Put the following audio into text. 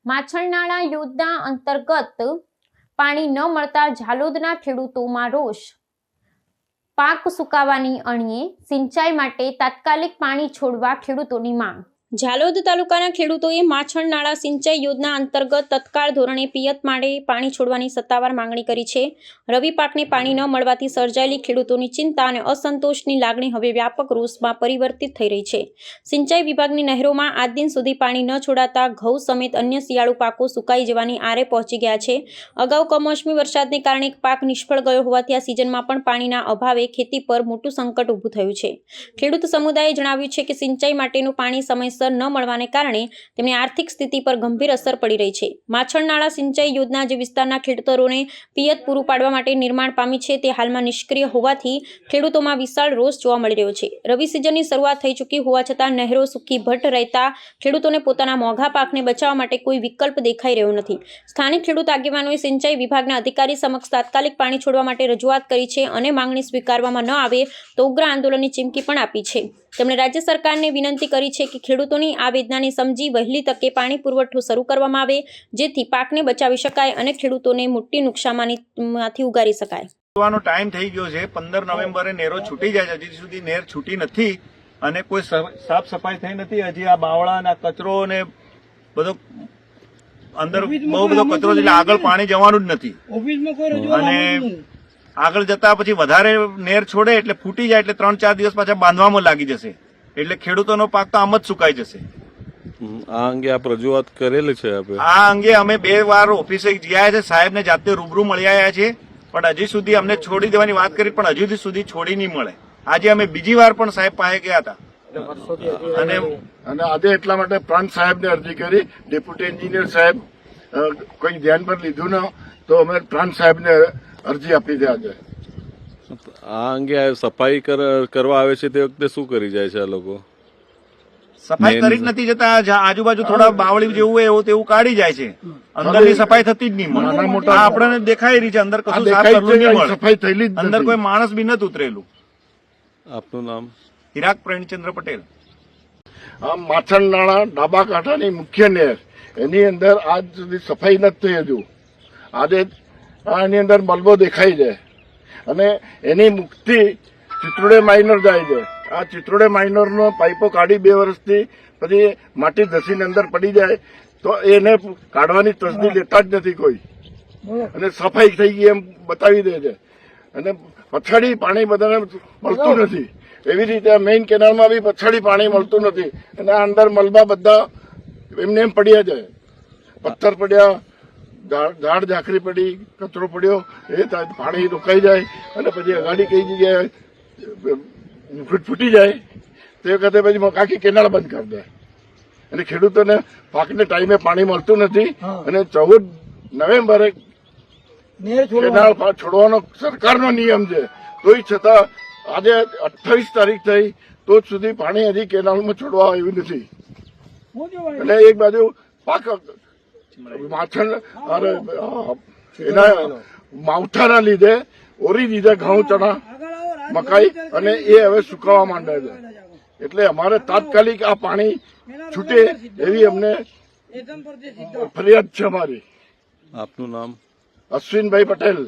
માછણનાળા યોજના અંતર્ગત પાણી ન મળતા ઝાલોદના ખેડૂતોમાં રોષ। પાક સુકાવાની અણીએ સિંચાઈ માટે તાત્કાલિક પાણી છોડવા ખેડૂતોની માંગ। ઝાલોદ તાલુકાના ખેડૂતોએ માછણનાળા સિંચાઈ યોજના અંતર્ગત તત્કાળ ધોરણે પિયત માટે પાણી છોડવાની સત્તાવાર માંગણી કરી છે। રવિ પાકને પાણી ન મળવાથી સર્જાયેલી ખેડૂતોની ચિંતા અને અસંતોષની લાગણી હવે વ્યાપક રોષમાં પરિવર્તિત થઈ રહી છે। સિંચાઈ વિભાગની નહેરોમાં આજ દિન સુધી પાણી ન છોડાતા ઘઉં સમેત અન્ય શિયાળુ પાકો સુકાઈ જવાની આરે પહોંચી ગયા છે। અગાઉ કમોસમી વરસાદને કારણે પાક નિષ્ફળ ગયો હોવાથી આ સિઝનમાં પણ પાણીના અભાવે ખેતી પર મોટું સંકટ ઊભું થયું છે। ખેડૂત સમુદાયે જણાવ્યું છે કે સિંચાઈ માટેનું પાણી સમયસર ન મળવાને કારણે તેમની આર્થિક સ્થિતિ પર ગંભીર અસર પડી રહી છે। માછણનાળા સિંચાઈ યોજના જે વિસ્તારના ખેડૂતોને પિયત પૂરું પાડવા માટે નિર્માણ પામી છે તે હાલમાં નિષ્ક્રિય હોવાથી ખેડૂતોમાં વિશાળ રોષ જોવા મળી રહ્યો છે। રવિ સિઝનની શરૂઆત થઈ ચૂકી હોવા છતાં નહેરો સૂકી ભટ્ટ રહેતા ખેડૂતોને પોતાના મોંઘા પાકને બચાવવા માટે કોઈ વિકલ્પ દેખાઈ રહ્યો નથી। સ્થાનિક ખેડૂત આગેવાનોએ સિંચાઈ વિભાગના અધિકારી સમક્ષ તાત્કાલિક પાણી છોડવા માટે રજૂઆત કરી છે અને માંગણી સ્વીકારવામાં ન આવે તો ઉગ્ર આંદોલનની ચીમકી પણ આપી છે। તેમણે રાજ્ય સરકારને વિનંતી કરી છે કે ખેડૂતોની આ વેદનાને સમજી વહેલી તકે પાણી પુરવઠો શરૂ કરવામાં આવે જેથી પાકને બચાવી શકાય અને ખેડૂતોને મોટી નુકસાનમાંથી ઉગારી શકાય। ટાઈમ થઈ ગયો છે 15 નવેમ્બરે નહેરો છૂટી જાય છે, હજી સુધી નહેર છૂટી નથી અને કોઈ સાફ સફાઈ થઈ નથી। હજી આ બાવળા અને કચરો ને બધો અંદર બહુ બધો કચરો એટલે આગળ પાણી જવાનું જ નથી અને આગળ જતા પછી વધારે નહેર છોડે એટલે ફૂટી જાય એટલે 3-4 દિવસ પાછા બાંધવામાં લાગી જશે એટલે ખેડૂતોનો પાક તો આમ જ સુકાઈ જશે। આ અંગે આપ રજૂઆત કરેલી છે? આ અંગે અમે 2 વાર ઓફિસે ગયા છે, સાહેબને જાતે રૂબરૂ મળી આવ્યા છે પણ હજી સુધી અમને છોડી દેવાની વાત કરી પણ હજુ સુધી છોડી નહીં મળે। આજે અમે બીજી વાર પણ સાહેબ પાસે ગયા હતા અને આજે એટલા માટે પ્રાંત સાહેબને અરજી કરી, ડેપ્યુટી એન્જિનિયર સાહેબ કોઈ ધ્યાન પર લીધું ન તો અમે પ્રાંત સાહેબને અરજી આપી દે। આજે આ અંગે સફાઈ કરવા આવે છે તે વખતે શું કરી જાય છે આ લોકો? સફાઈ કરી જ નથી જતા, આજુબાજુ થોડા બાવળી જેવું હોય એવું તેવું કાઢી જાય છે, અંદરની સફાઈ થતી જ નહીં મળે। મોટા આપણને દેખાઈ રહી છે અંદર કશું સાફ કરવું નહીં મળે, સફાઈ થયેલી જ અંદર કોઈ માણસ બી નથી ઉતરેલું। આપનું નામ? હિરાક પ્રેમચંદ્ર પટેલ। આ માછણનાળા ડાબા કાંઠાની મુખ્ય નહેર એની અંદર આજ સુધી સફાઈ નથી થઈ હજુ। આજે આની અંદર મલબો દેખાઈ જાય અને એની મુક્તિ ચિત્રોડે માઇનર જાય છે। આ ચિત્રોડે માઇનરનો પાઇપો કાઢી 2 વર્ષથી પછી માટી ધસીને અંદર પડી જાય તો એને કાઢવાની તસદી લેતા જ નથી કોઈ અને સફાઈ થઈ ગઈ એમ બતાવી દે છે અને પછાડી પાણી બધાને મળતું નથી। એવી રીતે મેઇન કેનાલમાં બી પછાડી પાણી મળતું નથી અને આ અંદર મલબા બધા એમને એમ પડ્યા છે, પથ્થર પડ્યા, ઝાડ ઝાંખરી પડી, કચરો પડ્યો, એ પાણી રોકાઈ જાય અને પછી અગાડી કઈ જગ્યાએ ફૂટી જાય તે વખતે પછી આખી કેનાલ બંધ કરી દે અને ખેડૂતોને પાકને ટાઈમે પાણી મળતું નથી અને 14 નવેમ્બરે કેનાલ છોડવાનો સરકારનો નિયમ છે તોય છતાં આજે 28 તારીખ થઈ તો સુધી પાણી હજી કેનાલમાં છોડવા આવ્યું નથી અને એક બાજુ પાક માછણ એના માવઠાના લીધે ઓરી દીધા ઘઉં, ચણા, મકાઈ અને એ હવે સુકાવા માંડે છે એટલે અમારે તાત્કાલિક આ પાણી છૂટે એવી અમને ફરિયાદ છે અમારી। આપનું નામ? અશ્વિનભાઈ પટેલ।